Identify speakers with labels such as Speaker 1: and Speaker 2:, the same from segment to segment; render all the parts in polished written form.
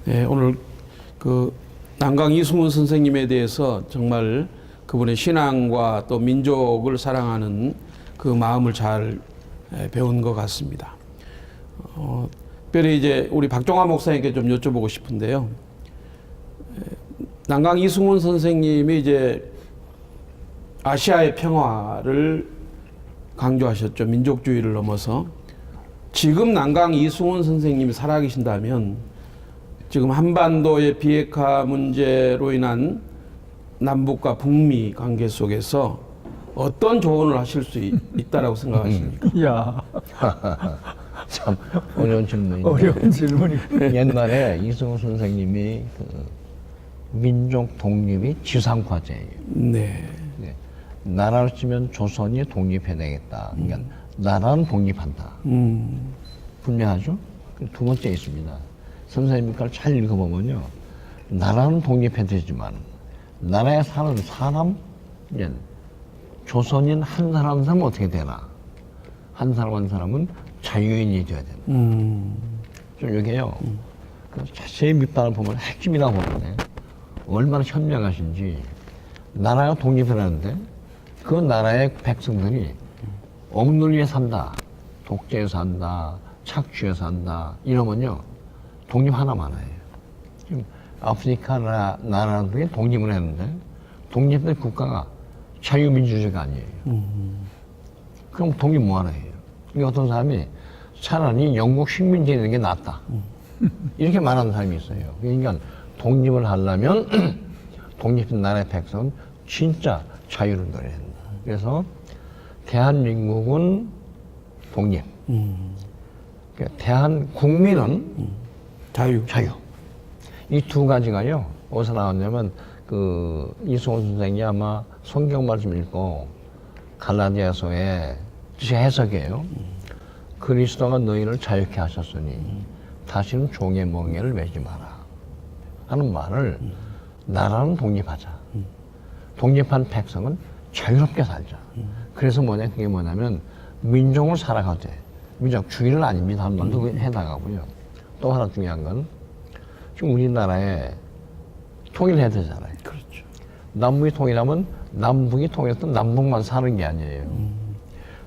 Speaker 1: 네, 오늘 그 남강 이승훈 선생님에 대해서 정말 그분의 신앙과 또 민족을 사랑하는 그 마음을 잘 배운 것 같습니다. 특별히 이제 우리 박종화 목사님께 좀 여쭤보고 싶은데요. 남강 이승훈 선생님이 이제 아시아의 평화를 강조하셨죠. 민족주의를 넘어서. 지금 남강 이승훈 선생님이 살아계신다면 지금 한반도의 비핵화 문제로 인한 남북과 북미 관계 속에서 어떤 조언을 하실 수 있다라고 생각하십니까?
Speaker 2: 야,
Speaker 3: 참 어려운 질문이네요.
Speaker 2: 어려운 질문이.
Speaker 3: 옛날에 이승훈 선생님이 그 민족 독립이 지상과제예요.
Speaker 1: 네.
Speaker 3: 네. 나라를 치면 조선이 독립해야 되겠다. 그러니까 나라는 독립한다. 분명하죠? 두 번째 있습니다. 선생님 걸 잘 읽어보면요. 나라는 독립해야 되지만 나라에 사는 사람, 조선인 한 사람 한 사람은 어떻게 되나? 한 사람 한 사람은 자유인이 되어야 된다. 좀 여기에요. 그 자세히 밑단을 보면 핵심이라고 보는데 얼마나 현명하신지 나라가 독립이라는데 그 나라의 백성들이 억눌리에 산다, 독재에 산다, 착취에 산다 이러면요 독립 하나만 해요. 지금 아프리카 나라들이 독립을 했는데 독립된 국가가 자유민주주의가 아니에요. 그럼 독립 뭐 하나 해요? 그러니까 어떤 사람이 차라리 영국 식민지 되는 게 낫다. 이렇게 말하는 사람이 있어요. 그러니까 독립을 하려면 독립된 나라의 백성은 진짜 자유를 누려야 된다. 그래서 대한민국은 독립. 그러니까 대한국민은
Speaker 1: 자유.
Speaker 3: 이 두 가지가요, 어디서 나왔냐면, 그, 이승훈 선생이 아마 성경 말씀 읽고, 갈라디아서의 해석이에요. 그리스도가 너희를 자유케 하셨으니, 다시는 종의 멍에를 매지 마라. 하는 말을, 나라는 독립하자. 독립한 백성은 자유롭게 살자. 그래서 그게 뭐냐면, 민족을 살아가되, 민족주의는 아닙니다. 한 말도 해나가고요. 또 하나 중요한 건, 지금 우리나라에 통일해야 되잖아요.
Speaker 1: 그렇죠.
Speaker 3: 남북이 통일하면 남북이 통일해서 남북만 사는 게 아니에요.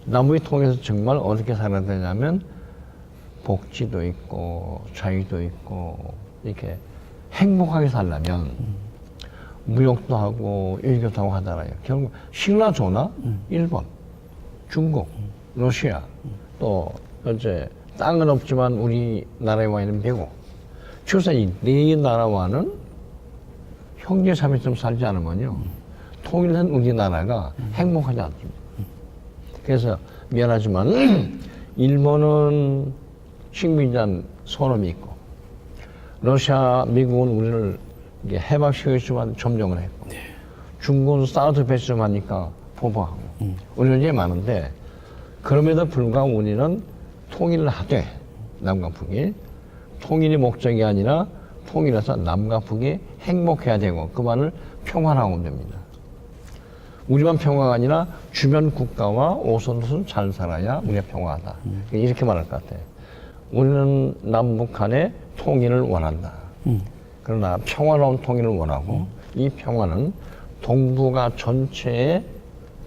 Speaker 3: 남북이 통일해서 정말 어떻게 살아야 되냐면 복지도 있고 자유도 있고 이렇게 행복하게 살려면 무역도 하고 일교도 하고 하잖아요. 결국 신라조나 일본, 중국, 러시아 또 현재 땅은 없지만 우리나라에 와 있는 미국 실사 이 네 나라와는 형제 자매처럼 살지 않으면요 통일된 우리나라가 행복하지 않습니다. 그래서 미안하지만 일본은 식민지한 소름이 있고 러시아, 미국은 우리를 해방시키지만 점령을 했고 중국은 사우드 베스트 하니까 포부하고 우리는 이제 많은데 그럼에도 불구하고 우리는 통일을 하되 남과 북이 통일이 목적이 아니라 통일해서 남과 북이 행복해야 되고 그 말을 평화라고 하면 됩니다. 우리만 평화가 아니라 주변 국가와 오손도손 잘 살아야 우리가 평화하다. 이렇게 말할 것 같아요. 우리는 남북 간의 통일을 원한다. 그러나 평화로운 통일을 원하고 이 평화는 동북아 전체의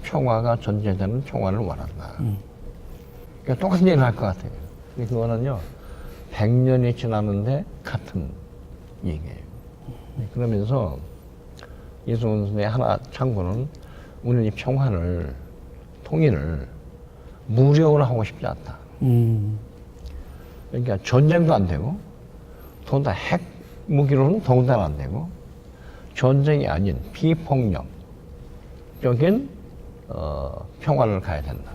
Speaker 3: 평화가 전제되는 평화를 원한다. 그러니까 똑같은 얘기를 할 것 같아요. 그거는요 100년이 지났는데 같은 얘기예요. 그러면서 이승훈 선생의 하나 참고는 우리는 이 평화를 통일을 무력으로 하고 싶지 않다. 그러니까 전쟁도 안 되고 더군다나 핵 무기로는 더군다나 안 되고 전쟁이 아닌 비폭력적인 평화를 가야 된다.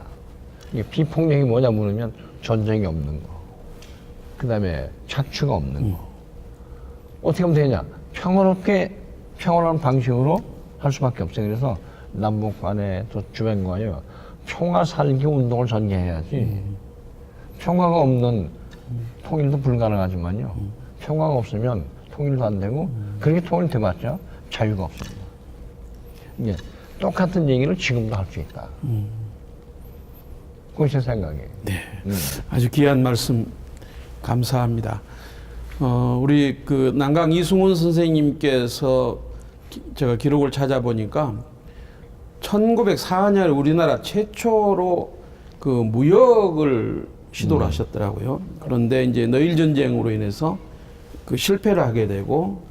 Speaker 3: 이게 비폭력이 뭐냐 물으면 전쟁이 없는 거. 그 다음에 착취가 없는 거. 어떻게 하면 되냐? 평화로운 방식으로 할 수밖에 없어요. 그래서 남북 간에 또 주변 간에요. 평화 살기 운동을 전개해야지. 평화가 없는 통일도 불가능하지만요. 평화가 없으면 통일도 안 되고 그렇게 통일돼봤자 자유가 없습니다. 이게 똑같은 얘기를 지금도 할 수 있다. 그것이 제 생각이에요.
Speaker 1: 네. 아주 귀한 말씀 감사합니다. 우리 그 난강 이승훈 선생님께서 제가 기록을 찾아보니까 1904년에 우리나라 최초로 그 무역을 시도를 하셨더라고요. 그런데 이제 너일 전쟁으로 인해서 그 실패를 하게 되고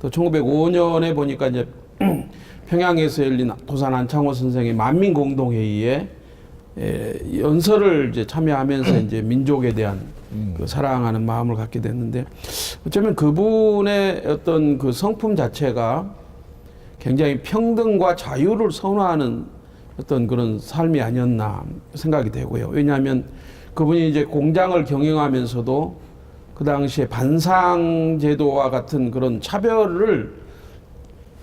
Speaker 1: 또 1905년에 보니까 이제 평양에서 열린 도산 안창호 선생의 만민공동회의에 연설을 이제 참여하면서 이제 민족에 대한 그 사랑하는 마음을 갖게 됐는데 어쩌면 그분의 어떤 그 성품 자체가 굉장히 평등과 자유를 선호하는 어떤 그런 삶이 아니었나 생각이 되고요. 왜냐하면 그분이 이제 공장을 경영하면서도 그 당시에 반상제도와 같은 그런 차별을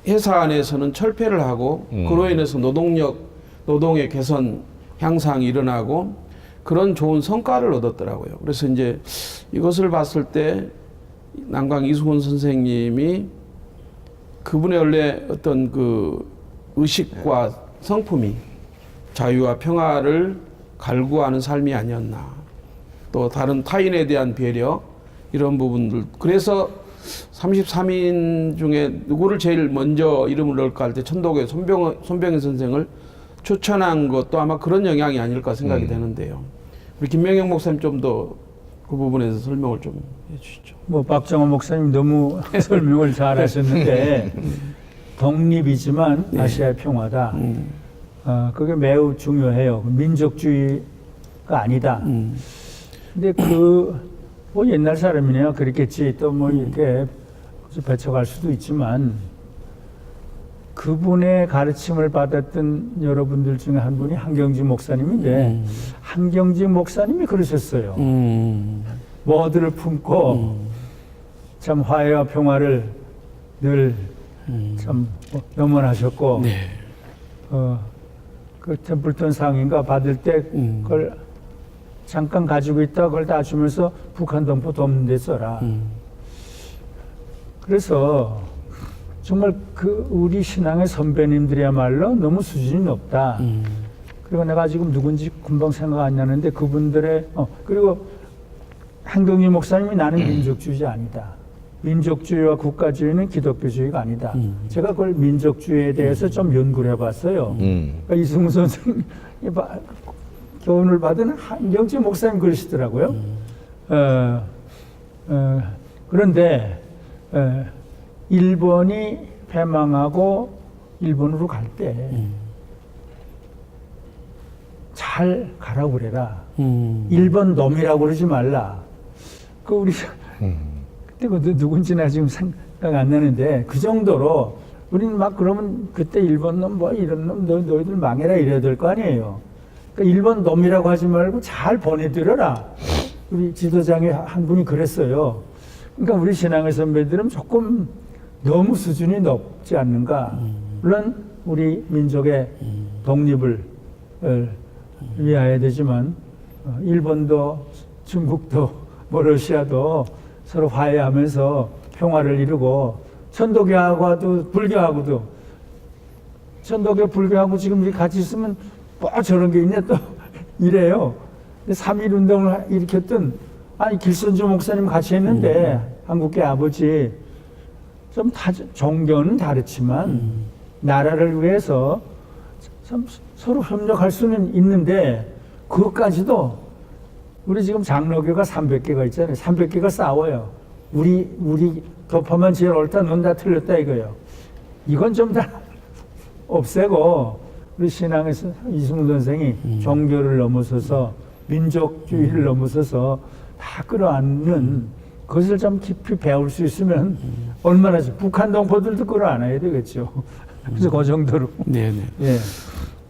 Speaker 1: 회사 안에서는 철폐를 하고 그로 인해서 노동의 개선 향상이 일어나고 그런 좋은 성과를 얻었더라고요. 그래서 이제 이것을 봤을 때 난강 이승훈 선생님이 그분의 원래 어떤 그 의식과 성품이 자유와 평화를 갈구하는 삶이 아니었나. 또 다른 타인에 대한 배려 이런 부분들. 그래서 33인 중에 누구를 제일 먼저 이름을 넣을까 할 때 천도교 손병현 선생을 추천한 것도 아마 그런 영향이 아닐까 생각이 되는데요. 우리 김명영 목사님 좀 더 그 부분에서 설명을 좀 해주시죠.
Speaker 2: 뭐 박정호 목사님 너무 설명을 잘 하셨는데 독립이지만 아시아의 평화다. 그게 매우 중요해요. 민족주의가 아니다. 근데 뭐 옛날 사람이네요. 그랬겠지. 또 뭐 이렇게 배척할 수도 있지만 그분의 가르침을 받았던 여러분들 중에 한 분이 한경지 목사님인데 한경지 목사님이 그러셨어요. 뭐들을 품고 참 화해와 평화를 늘 참 염원하셨고
Speaker 1: 네.
Speaker 2: 그 템플턴 상인가 받을 때 그걸 잠깐 가지고 있다 그걸 다 주면서 북한 동포 돕는 데 써라. 그래서 정말 그 우리 신앙의 선배님들이야말로 너무 수준이 높다. 그리고 내가 지금 누군지 금방 생각 안 나는데 그분들의 그리고 한경희 목사님이 나는 민족주의자 아니다. 민족주의와 국가주의는 기독교주의가 아니다. 제가 그걸 민족주의에 대해서 좀 연구를 해봤어요. 그러니까 이승훈 선생님이 교훈을 받은 한경지 목사님 그러시더라고요. 그런데 일본이 패망하고 일본으로 갈 때 잘 가라고 그래라. 일본 놈이라고 그러지 말라. 그 우리 그때 그 누군지 나 지금 생각 안 나는데 그 정도로 우리는 막 그러면 그때 일본 놈 뭐 이런 놈 너희들 망해라 이래야 될 거 아니에요. 그러니까 일본 놈이라고 하지 말고 잘 보내드려라. 우리 지도장에 한 분이 그랬어요. 그러니까 우리 신앙의 선배들은 조금 너무 수준이 높지 않는가. 물론 우리 민족의 독립을 위하여야 되지만 일본도 중국도 뭐 러시아도 서로 화해하면서 평화를 이루고 천도교하고도 불교하고도 천도교 불교하고 지금 우리 같이 있으면 뭐 저런 게 있네 또 이래요. 3.1 운동을 일으켰던 길선주 목사님 같이 했는데 한국계 아버지 좀 종교는 다르지만 나라를 위해서 참 서로 협력할 수는 있는데 그것까지도 우리 지금 장로교가 300개가 있잖아요. 300개가 싸워요. 우리 교파만 제일 옳다, 넌 다 틀렸다 이거예요. 이건 좀 다 없애고 우리 신앙에서 이승훈 선생이 종교를 넘어서서 민족주의를 넘어서서 다 끌어안는 그것을 좀 깊이 배울 수 있으면 얼마나 북한 동포들도 끌어안아야 되겠죠. 그래서 그 정도로.
Speaker 1: 네네.
Speaker 2: 예.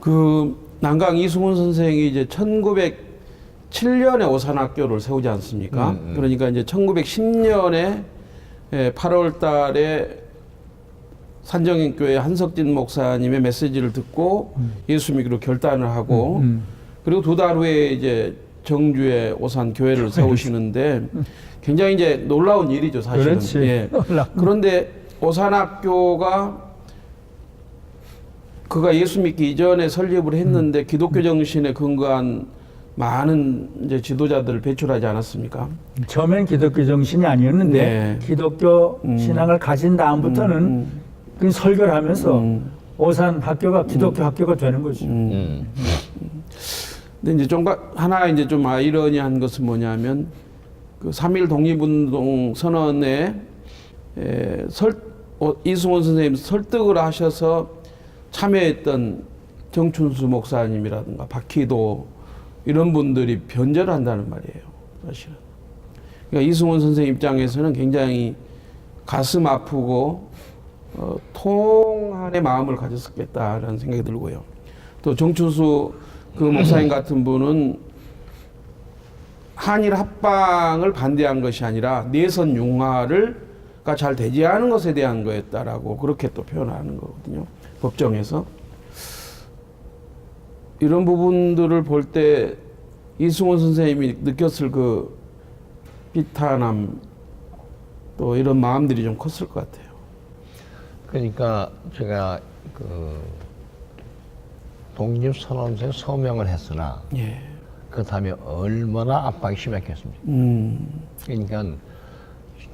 Speaker 1: 그 난강 이승훈 선생이 이제 1907년에 오산학교를 세우지 않습니까? 그러니까 이제 1910년에 8월 달에 산정인교회 한석진 목사님의 메시지를 듣고 예수 믿기로 결단을 하고 그리고 2달 후에 이제 정주에 오산 교회를 세우시는데 굉장히 이제 놀라운 일이죠, 사실은.
Speaker 2: 그렇지.
Speaker 1: 예. 그런데 오산학교가 그가 예수 믿기 이전에 설립을 했는데 기독교 정신에 근거한 많은 이제 지도자들을 배출하지 않았습니까?
Speaker 2: 처음엔 기독교 정신이 아니었는데
Speaker 1: 네.
Speaker 2: 기독교 신앙을 가진 다음부터는 그 설교를 하면서 오산 학교가 기독교 학교가 되는 거죠.
Speaker 1: 근데 이제 좀 하나 이제 좀 아이러니한 것은 뭐냐면 그 3.1 독립운동 선언에 이승원 선생님 설득을 하셔서 참여했던 정춘수 목사님이라든가 박희도 이런 분들이 변절을 한다는 말이에요, 사실은. 그러니까 이승원 선생님 입장에서는 굉장히 가슴 아프고 통한의 마음을 가졌었겠다라는 생각이 들고요. 또 정춘수 그 목사님 같은 분은 한일 합방을 반대한 것이 아니라 내선 융화가 잘 되지 않은 것에 대한 거였다라고 그렇게 또 표현하는 거거든요, 법정에서. 이런 부분들을 볼 때 이승원 선생님이 느꼈을 그 비탄함 또 이런 마음들이 좀 컸을 것 같아요.
Speaker 3: 그러니까 제가 그 독립선언서에 서명을 했으나
Speaker 1: 예.
Speaker 3: 그 다음에 얼마나 압박이 심했겠습니까? 그러니까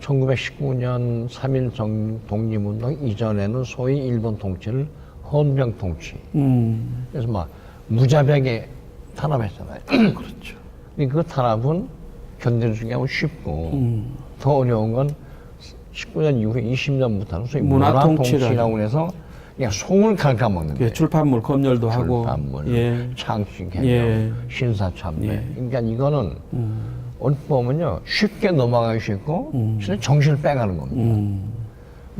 Speaker 3: 1919년 3.1 독립운동 이전에는 소위 일본 통치를 헌병 통치. 그래서 막 무자비하게 탄압했잖아요.
Speaker 1: 그렇죠.
Speaker 3: 그 탄압은 견뎌주기가 쉽고 더 어려운 건 19년 이후에 20년부터는 소위 문화통치라고 해서 그냥 송을 갉아먹는 거예요.
Speaker 1: 출판물 검열도 하고,
Speaker 3: 출판물,
Speaker 1: 예.
Speaker 3: 창씨 개명,
Speaker 1: 예.
Speaker 3: 신사참배.
Speaker 1: 예.
Speaker 3: 그러니까 이거는 어떻게 보면요 쉽게 넘어가기 쉽고 진짜 정신을 빼가는 겁니다.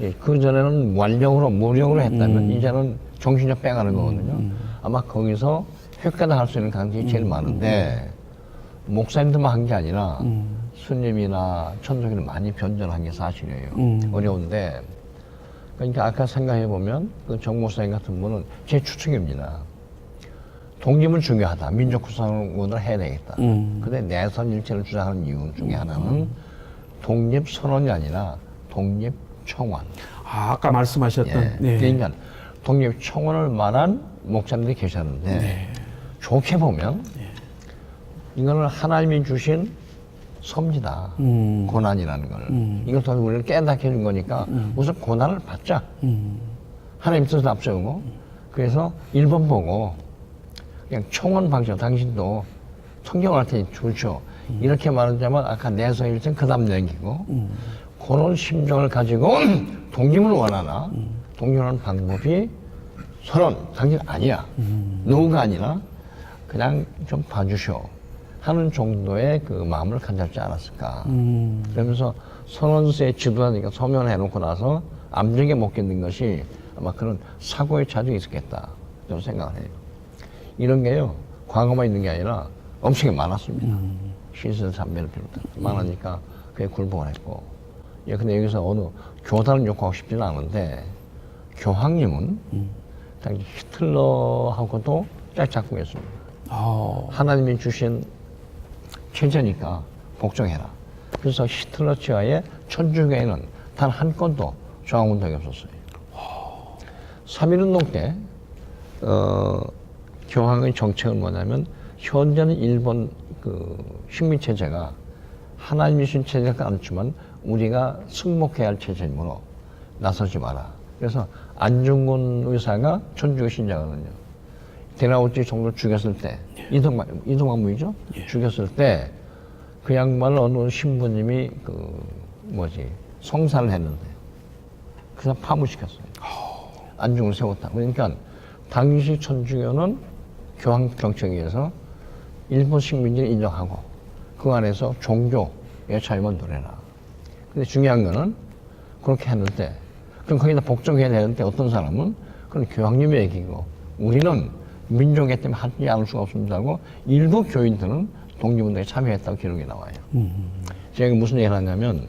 Speaker 3: 예, 그 전에는 완력으로 무력으로 했다면 이제는 정신을 빼가는 거거든요. 아마 거기서 효과다 할 수 있는 가능성이 제일 많은데 목사님들만 한 게 아니라 스님이나 천주교는 많이 변절한 게 사실이에요. 어려운데 그러니까 아까 생각해 보면 그 정 목사님 같은 분은 제 추측입니다. 독립은 중요하다. 민족 구성을 해야 되겠다. 근데 내선 일체를 주장하는 이유 중에 하나는 독립 선언이 아니라 독립 청원.
Speaker 1: 아까 말씀하셨던.
Speaker 3: 예.
Speaker 1: 네.
Speaker 3: 그러니까 독립 청원을 말한 목사님들이 계셨는데
Speaker 1: 네.
Speaker 3: 좋게 보면 이거는 하나님이 주신 섭니다. 고난이라는 걸. 이걸 통해서 우리를 깨닫게 해준 거니까 우선 고난을 받자. 하나님 뜻을 앞세우고 그래서 1번 보고 그냥 청원 방식 당신도 성경을 할 테니 좋죠. 이렇게 말하자면 아까 내서 일정 그 다음 넘기고 그런 심정을 가지고 독립을 원하나 독립하는 방법이 선언 당신 아니야. 노가 아니라 그냥 좀 봐주셔 하는 정도의 그 마음을 가졌지 않았을까. 그러면서 선언서에 지도하니까 서면해놓고 나서 암정에 못 견딘 것이 아마 그런 사고의 차도 있었겠다. 저는 생각을 해요. 이런 게요, 과거만 있는 게 아니라 엄청나게 많았습니다. 신선 참배를 비롯해서 많으니까 그게 굴복을 했고. 예, 근데 여기서 어느 교단을 욕하고 싶지는 않은데, 교황님은 당시 히틀러하고도 짝짝꿍했습니다. 하나님이 주신 체제니까 복종해라. 그래서 히틀러 치하에 천주교회는 단 한 건도 저항한 적이 없었어요. 3.1운동 때 교황의 정책은 뭐냐면 현재는 일본 그 식민체제가 하나님이 주신 체제가 않지만 우리가 승복해야 할 체제이므로 나서지 마라. 그래서 안중근 의사가 천주교 신자거든요. 대나우치 정도 죽였을 때 이동학무이죠? 죽였을 때 그 양반을 어느 신부님이 성사를 했는데 그래서 파문시켰어요. 안중을 세웠다. 그러니까 당시 천주교는 교황 정책에 의해서 일본 식민지를 인정하고 그 안에서 종교의 자유만 누려라. 근데 중요한 거는 그렇게 했는데 그럼 거기다 복종해야 되는데 어떤 사람은 그건 교황님의 얘기고 우리는 민족에 때문에 하지 않을 수가 없습니다 하고 일부 교인들은 독립운동에 참여했다고 기록이 나와요. 제가 무슨 얘기를 하냐면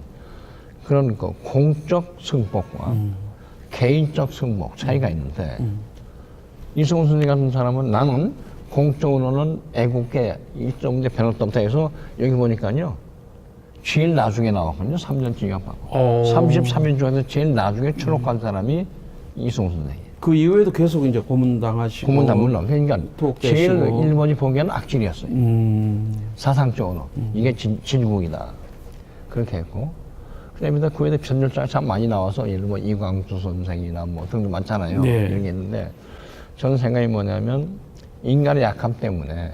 Speaker 3: 그런 그 공적 승복과 개인적 승복 차이가 있는데 이승훈 선생님 같은 사람은 나는 공적으로는 애국계 이쪽인데 변호사부터 해서 여기 보니까요 제일 나중에 나왔거든요. 3년 징역받고 33인 중에서 제일 나중에 추록한 사람이 이승훈 선생님.
Speaker 1: 그 이후에도 계속 이제 고문당하시고.
Speaker 3: 고문당 물론. 그러니까
Speaker 1: 투옥되시고.
Speaker 3: 제일 일본이 보기에는 악질이었어요. 사상적으로. 이게 진국이다. 그렇게 했고. 그다음에 그 외에 변절자가 참 많이 나와서 예를 들어 이광수 선생이나 뭐 등등 많잖아요.
Speaker 1: 네.
Speaker 3: 이런 게 있는데 저는 생각이 뭐냐면 인간의 약함 때문에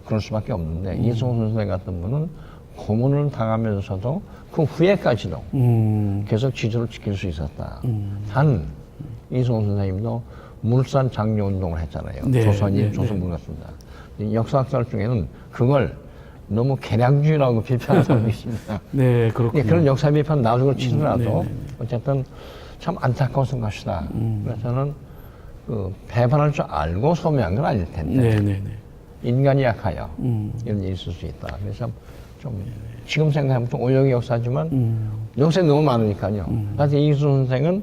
Speaker 3: 그럴 수밖에 없는데 이승훈 선생 같은 분은 고문을 당하면서도 그 후에까지도 계속 지조를 지킬 수 있었다. 단 이승훈 선생님도 물산 장려 운동을 했잖아요.
Speaker 1: 네,
Speaker 3: 조선인
Speaker 1: 네,
Speaker 3: 조선문학습니다. 역사학자들 중에는 그걸 너무 개량주의라고 비판하는 사람이 있습니다.
Speaker 1: 네, 그렇군요.
Speaker 3: 그런 역사 비판 나중을 치더라도
Speaker 1: 네, 네.
Speaker 3: 어쨌든 참 안타까운 것이다. 그래서 저는 그 배반할 줄 알고 소명한 건 아닐 텐데
Speaker 1: 네, 네, 네.
Speaker 3: 인간이 약하여 이런 일이 있을 수 있다. 그래서 좀 지금 생각하면 좀 오역의 역사지만 역사에 너무 많으니까요. 사실 이수 선생은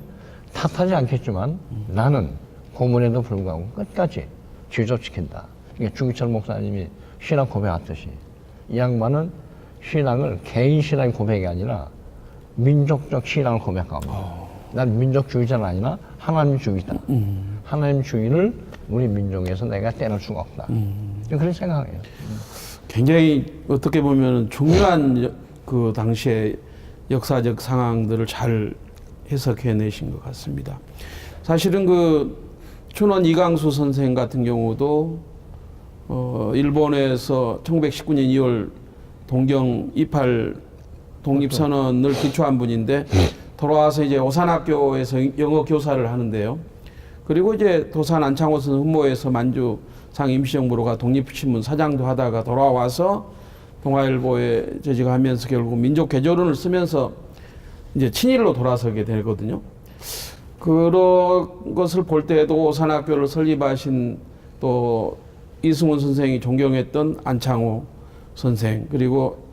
Speaker 3: 탓하지 않겠지만 나는 고문에도 불구하고 끝까지 지조시킨다. 그러니까 주기철 목사님이 신앙 고백하듯이 이 양반은 신앙을 개인 신앙의 고백이 아니라 민족적 신앙을 고백하고 난 민족주의자는 아니라 하나님주의다. 하나님주의를 우리 민족에서 내가 떼낼 수가 없다. 그런 생각이에요.
Speaker 1: 굉장히 어떻게 보면 중요한 그 당시의 역사적 상황들을 잘 해석해내신 것 같습니다. 사실은 그 춘원 이강수 선생 같은 경우도 일본에서 1919년 2월 동경 28 독립선언을 기초한 분인데 돌아와서 이제 오산학교에서 영어 교사를 하는데요. 그리고 이제 도산 안창호선 훈모에서 만주상 임시정부로가 독립신문 사장도 하다가 돌아와서 동아일보에 재직하면서 결국 민족 개조론을 쓰면서 이제 친일로 돌아서게 되거든요. 그런 것을 볼 때도 오산학교를 설립하신 또 이승훈 선생이 존경했던 안창호 선생, 그리고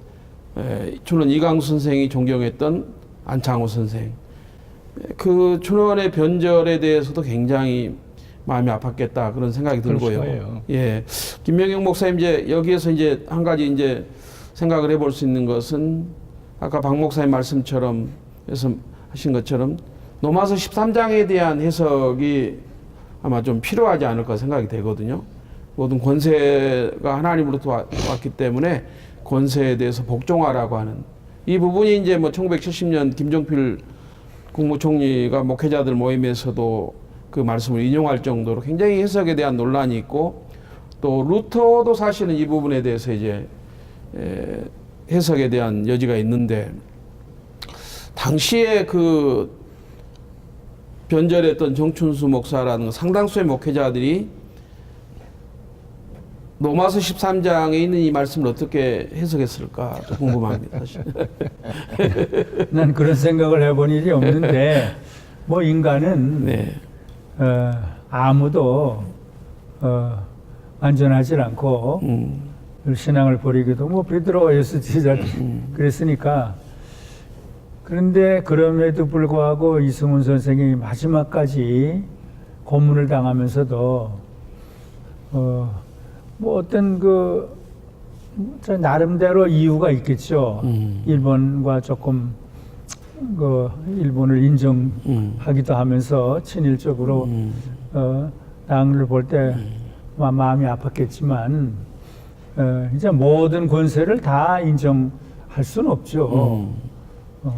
Speaker 1: 춘원 이강수 선생이 존경했던 안창호 선생, 그 춘원의 변절에 대해서도 굉장히 마음이 아팠겠다 그런 생각이 들고요. 예, 김명영 목사님 이제 여기에서 이제 한 가지 이제 생각을 해볼 수 있는 것은 아까 박 목사님 말씀처럼 해서 하신 것처럼 로마서 13장에 대한 해석이 아마 좀 필요하지 않을까 생각이 되거든요. 모든 권세가 하나님으로부터 왔기 때문에 권세에 대해서 복종하라고 하는 이 부분이 이제 뭐 1970년 김종필 국무총리가 목회자들 모임에서도 그 말씀을 인용할 정도로 굉장히 해석에 대한 논란이 있고 또 루터도 사실은 이 부분에 대해서 이제 해석에 대한 여지가 있는데 당시에 그 변절했던 정춘수 목사라는 상당수의 목회자들이 로마서 13장에 있는 이 말씀을 어떻게 해석했을까 궁금합니다.
Speaker 2: 난 그런 생각을 해본 일이 없는데 뭐 인간은
Speaker 1: 네.
Speaker 2: 아무도 안전하지 않고 신앙을 버리기도 뭐 베드로가 예수 제자 그랬으니까 그런데 그럼에도 불구하고 이승훈 선생이 마지막까지 고문을 당하면서도 뭐 어떤 그 나름대로 이유가 있겠죠. 일본과 조금 그 일본을 인정하기도 하면서 친일적으로 당을 볼 때 마음이 아팠겠지만 이제 모든 권세를 다 인정할 수는 없죠.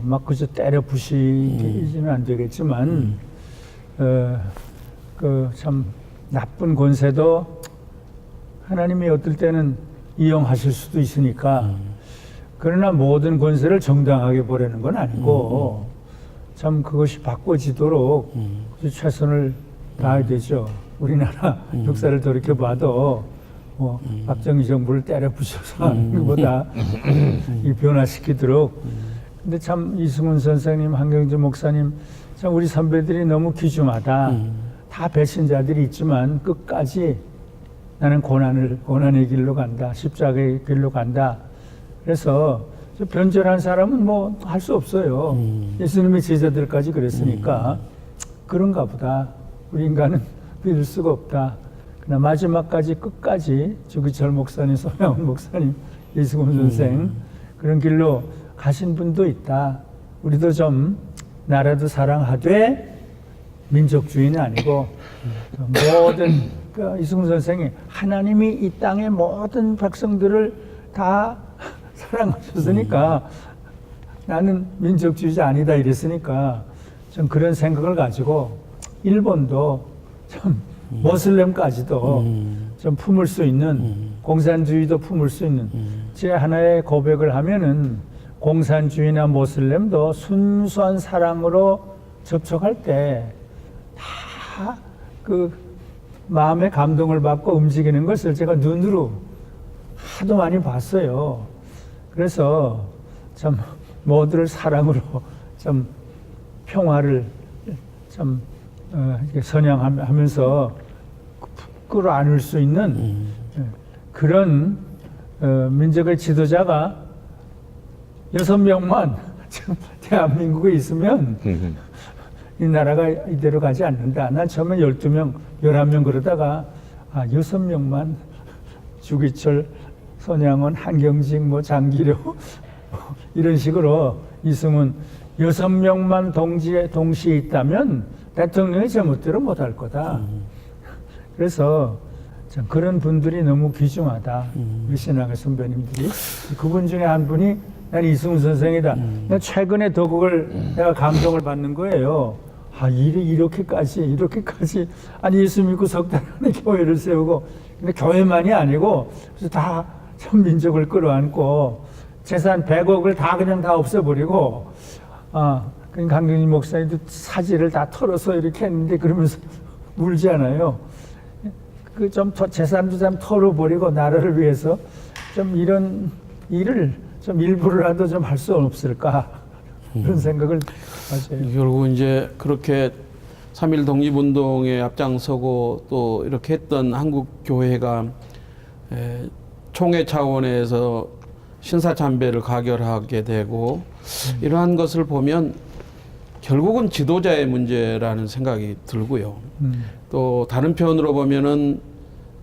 Speaker 2: 막 그저 때려 부시지는 안 되겠지만 그 참 나쁜 권세도 하나님이 어떨 때는 이용하실 수도 있으니까 그러나 모든 권세를 정당하게 보려는 건 아니고 참 그것이 바꿔지도록 최선을 다해야 되죠. 우리나라 역사를 돌이켜봐도 뭐 박정희 정부를 때려 부셔서 하는 것보다 이 변화시키도록 근데 참 이승훈 선생님, 한경주 목사님 참 우리 선배들이 너무 귀중하다. 다 배신자들이 있지만 끝까지 나는 고난의 길로 간다. 십자가의 길로 간다. 그래서 변절한 사람은 뭐 할 수 없어요. 예수님의 제자들까지 그랬으니까 그런가 보다. 우리 인간은 믿을 수가 없다. 그러나 마지막까지 끝까지 주기철 목사님, 소명훈 목사님, 이승훈 선생 그런 길로 가신 분도 있다. 우리도 좀 나라도 사랑하되 민족주의는 아니고 모든 이승훈 선생이 하나님이 이 땅의 모든 백성들을 다 사랑하셨으니까 나는 민족주의자 아니다 이랬으니까 좀 그런 생각을 가지고 일본도 좀 모슬렘까지도 좀 품을 수 있는 공산주의도 품을 수 있는 제 하나의 고백을 하면은 공산주의나 모슬렘도 순수한 사랑으로 접촉할 때 다 그 마음의 감동을 받고 움직이는 것을 제가 눈으로 하도 많이 봤어요. 그래서 참 모두를 사랑으로 좀 평화를 좀 선양하면서 끌어안을 수 있는 그런 민족의 지도자가 6명만 지금 대한민국에 있으면 이 나라가 이대로 가지 않는다. 난 처음에 12명, 11명 그러다가 6명만 주기철, 손양원, 한경직, 뭐 장기료 이런 식으로 이승훈 6명만 동시에 있다면 대통령이 제멋대로 못할 거다. 그래서 참 그런 분들이 너무 귀중하다. 우리 신학의 선배님들이. 그분 중에 한 분이 난 이승훈 선생이다. 내가 최근에 더 그걸 내가 감동을 받는 거예요. 이렇게까지 아니 예수 믿고 석 달 안에 교회를 세우고 근데 교회만이 아니고 그래서 다 전 민족을 끌어안고 재산 100억을 다 그냥 다 없애버리고 그 강경진 목사님도 사지를 다 털어서 이렇게 했는데 그러면서 울지 않아요. 그 좀 재산도 좀 털어버리고 나라를 위해서 좀 이런 일을 좀 일부러라도 좀 할 수 없을까 그런 생각을 가져요.
Speaker 1: 결국 이제 그렇게 3.1 독립운동에 앞장서고 또 이렇게 했던 한국 교회가 총회 차원에서 신사참배를 가결하게 되고 이러한 것을 보면 결국은 지도자의 문제라는 생각이 들고요. 또 다른 편으로 보면은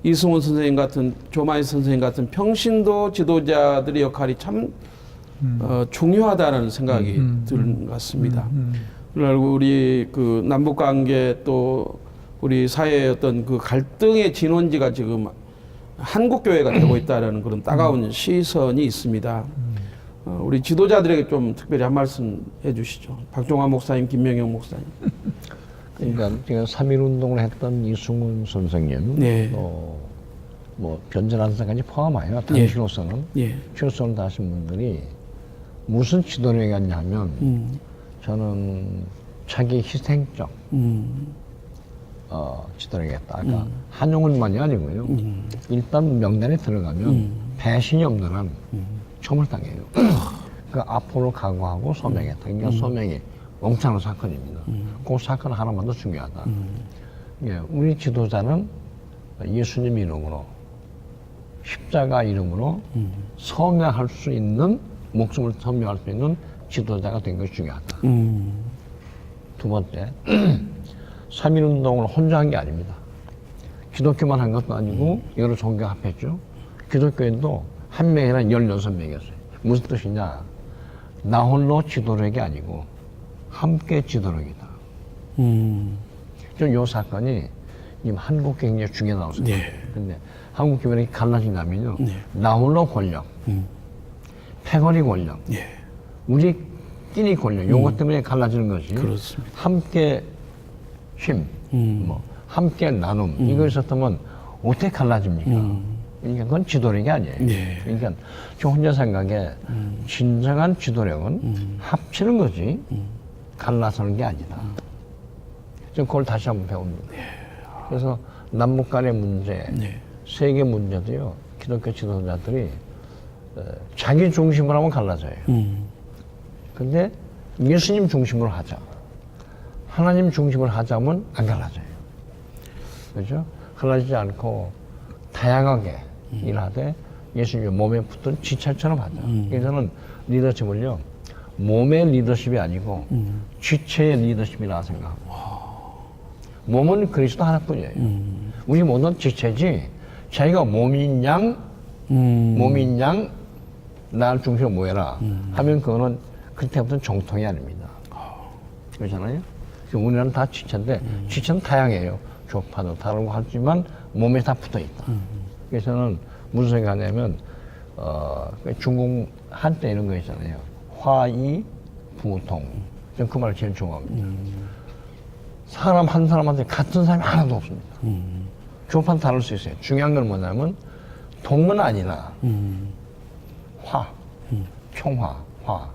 Speaker 1: 이승훈 선생님 같은 조마이 선생님 같은 평신도 지도자들의 역할이 참 중요하다는 생각이 드는 것 같습니다. 그리고 우리 그 남북 관계 또 우리 사회의 어떤 그 갈등의 진원지가 지금 한국 교회가 되고 있다라는 그런 따가운 시선이 있습니다. 우리 지도자들에게 좀 특별히 한 말씀 해주시죠. 박종환 목사님, 김명영 목사님.
Speaker 3: 그러니까 제가 3.1 운동을 했던 이승훈 선생님,
Speaker 1: 네.
Speaker 3: 뭐 변절한 사까지 포함하여 당시로서는 최선을 다하신 분들이 무슨 지도력이었냐면 저는 자기 희생적 지도력이었다. 그러니까 한용운만이 아니고요. 일단 명단에 들어가면 배신이 없는 한 처벌당해요. 그 앞으로 각오하고 소명했다. 그러니까 소명이 엄청난 사건입니다. 그 사건 하나만 더 중요하다. 예, 우리 지도자는 예수님 이름으로 십자가 이름으로 서명할 수 있는 목숨을 서명할 수 있는 지도자가 된 것이 중요하다. 두 번째, 3.1 운동을 혼자 한 게 아닙니다. 기독교만 한 것도 아니고 여러 종교 합했죠. 기독교인도 한 명이나 16명이었어요. 무슨 뜻이냐? 나 홀로 지도력이 아니고 함께 지도력이다. 좀 요 사건이 지금 한국 굉장히 중요하다고 생각해요. 근데 한국 교회가 갈라진다면요. 나 홀로 권력, 패거리 권력, 우리끼리 권력, 요것 때문에 갈라지는 것이
Speaker 1: 그렇습니다. 함께
Speaker 3: 힘, 뭐 함께 나눔 이거 있었다면 어떻게 갈라집니까? 그러니까 그건 지도력이 아니에요. 그러니까 저 혼자 생각에 진정한 지도력은 합치는 거지 갈라서는 게 아니다. 좀 그걸 다시 한번 배웁니다. 그래서 남북 간의 문제, 세계 문제도요. 기독교 지도자들이 자기 중심으로 하면 갈라져요. 근데 예수님 중심으로 하자. 하나님 중심으로 하자면 안 갈라져요. 그렇죠? 갈라지지 않고 다양하게 일하되 예수님 몸에 붙은 지체처럼 하자. 그래서 저는 리더십을요. 몸의 리더십이 아니고 지체의 리더십이라 생각합니다. 몸은 그리스도 하나뿐이에요. 우리 모든 지체지 자기가 몸인 양 나를 중심으로 모여라 하면 그거는 그때부터는 정통이 아닙니다. 그렇잖아요? 그래서 우리는 다 지체인데 지체는 다양해요. 조파도 다르고 하지만 몸에 다 붙어 있다. 그래서 저는 무슨 생각하냐면 중국 한때 이런 거 있잖아요. 화이 부통. 저는 그 말을 제일 좋아합니다. 사람 한 사람한테 같은 사람이 하나도 없습니다. 조파는 다를 수 있어요. 중요한 건 뭐냐면 동은 아니나 화, 평화, 화,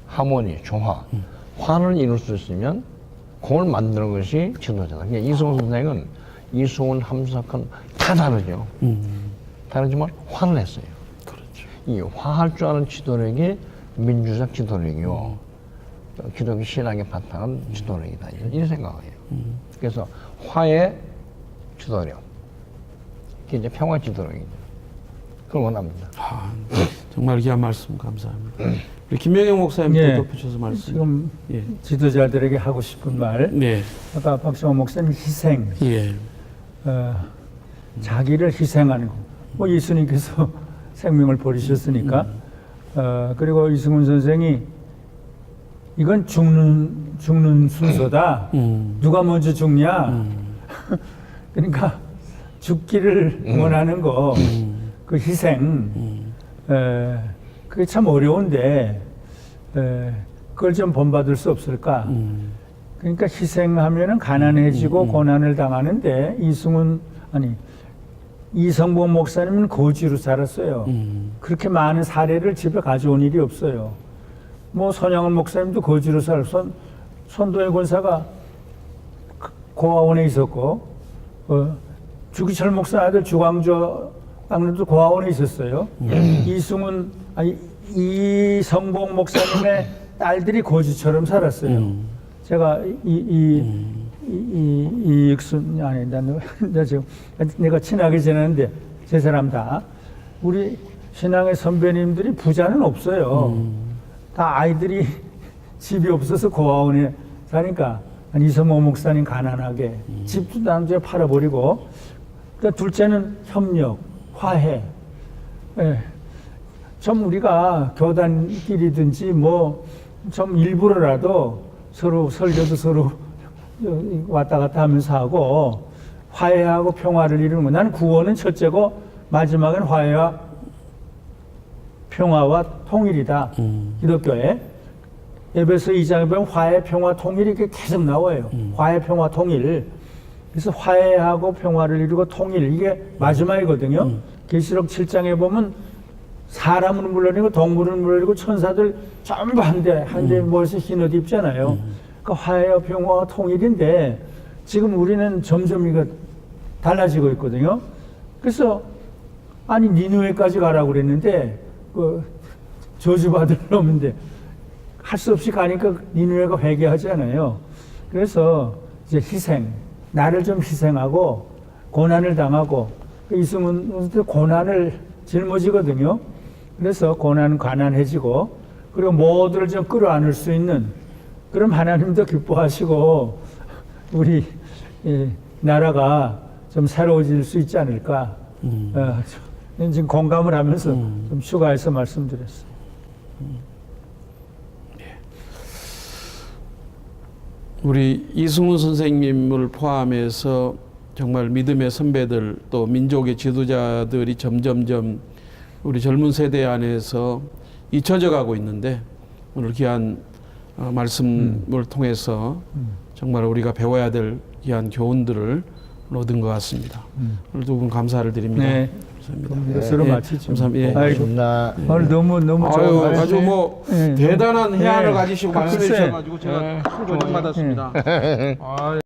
Speaker 3: 하모니, 조화, 화를 이룰 수 있으면 그걸 만드는 것이 지도자다. 그러니까 이승훈 선생은 이승훈, 함석헌 다 다르죠. 다르지만 화를 했어요.
Speaker 1: 그렇죠.
Speaker 3: 이 화할 줄 아는 지도력이 민주적 지도력이요. 기독교 신앙의 바탕은 지도력이다. 이런 생각이에요. 그래서 화의 지도력, 그게 이제 평화 지도력이죠. 그걸 원합니다.
Speaker 1: 아, 정말 귀한 말씀 감사합니다. 우리 김명영 목사님도
Speaker 2: 예.
Speaker 1: 덧붙여서 말씀.
Speaker 2: 지금
Speaker 1: 예.
Speaker 2: 지도자들에게 하고 싶은 말.
Speaker 1: 네.
Speaker 2: 아까 박정호 목사님 희생,
Speaker 1: 예.
Speaker 2: 자기를 희생하는 거. 뭐 예수님께서 생명을 버리셨으니까. 그리고 이승훈 선생이 이건 죽는 순서다. 누가 먼저 죽냐? 그러니까 죽기를 원하는 거, 그 희생, 그게 참 어려운데 그걸 좀 본받을 수 없을까? 그러니까 희생하면은 가난해지고 고난을 당하는데 이성봉 목사님은 거지로 살았어요. 그렇게 많은 사례를 집에 가져온 일이 없어요. 뭐 손양원 목사님도 거지로 살았어. 손도의 권사가 고아원에 있었고, 주기철 목사 아들 주광조 장로도 고아원에 있었어요. 이성봉 목사님의 딸들이 거지처럼 살았어요. 제가 이익순 아니 나 지금 내가 친하게 지내는데 세 사람 다 우리 신앙의 선배님들이 부자는 없어요. 다 아이들이 집이 없어서 고아원에 사니까 이성모 목사님 가난하게 집도 남자에 팔아버리고, 그러니까 둘째는 협력, 화해. 예. 좀 우리가 교단끼리든지 뭐 좀 일부러라도 서로 설교도 서로 왔다 갔다 하면서 하고 화해하고 평화를 이루는 거. 나는 구원은 첫째고 마지막은 화해와 평화와 통일이다. 기독교에. 에베소 2장에 보면 화해, 평화, 통일이 계속 나와요. 화해, 평화, 통일. 그래서 화해하고 평화를 이루고 통일, 이게 마지막이거든요. 계시록 7장에 보면 사람은 물론이고 동물은 물론이고 천사들 전부 한데 모여서 흰 옷 입잖아요. 그러니까 화해와 평화와 통일인데 지금 우리는 점점 이거 달라지고 있거든요. 그래서 아니 니느웨까지 가라고 그랬는데 저주받을 놈인데 할 수 없이 가니까 니느웨가 회개하잖아요. 그래서 이제 희생, 나를 좀 희생하고 고난을 당하고, 이승훈 고난을 짊어지거든요. 그래서 고난은 가난해지고, 그리고 모두를 좀 끌어안을 수 있는, 그럼 하나님도 기뻐하시고 우리 나라가 좀 새로워질 수 있지 않을까. 지금 공감을 하면서 좀 추가해서 말씀드렸어요.
Speaker 1: 우리 이승훈 선생님을 포함해서 정말 믿음의 선배들 또 민족의 지도자들이 점점점 우리 젊은 세대 안에서 잊혀져 가고 있는데, 오늘 귀한 말씀을 통해서 정말 우리가 배워야 될 귀한 교훈들을 얻은 것 같습니다. 오늘 두 분 감사를 드립니다.
Speaker 2: 네.
Speaker 1: 감사합니다.
Speaker 2: 이것으로
Speaker 1: 예,
Speaker 2: 마치죠.
Speaker 1: 감사합니다. 예.
Speaker 3: 고맙습니다.
Speaker 2: 오늘 너무 좋은 말씀.
Speaker 1: 아주 뭐
Speaker 2: 네.
Speaker 1: 대단한 해안을
Speaker 2: 네.
Speaker 1: 가지시고
Speaker 2: 글쎄.
Speaker 1: 말씀해 주셔가지고 제가 큰 조정 받았습니다.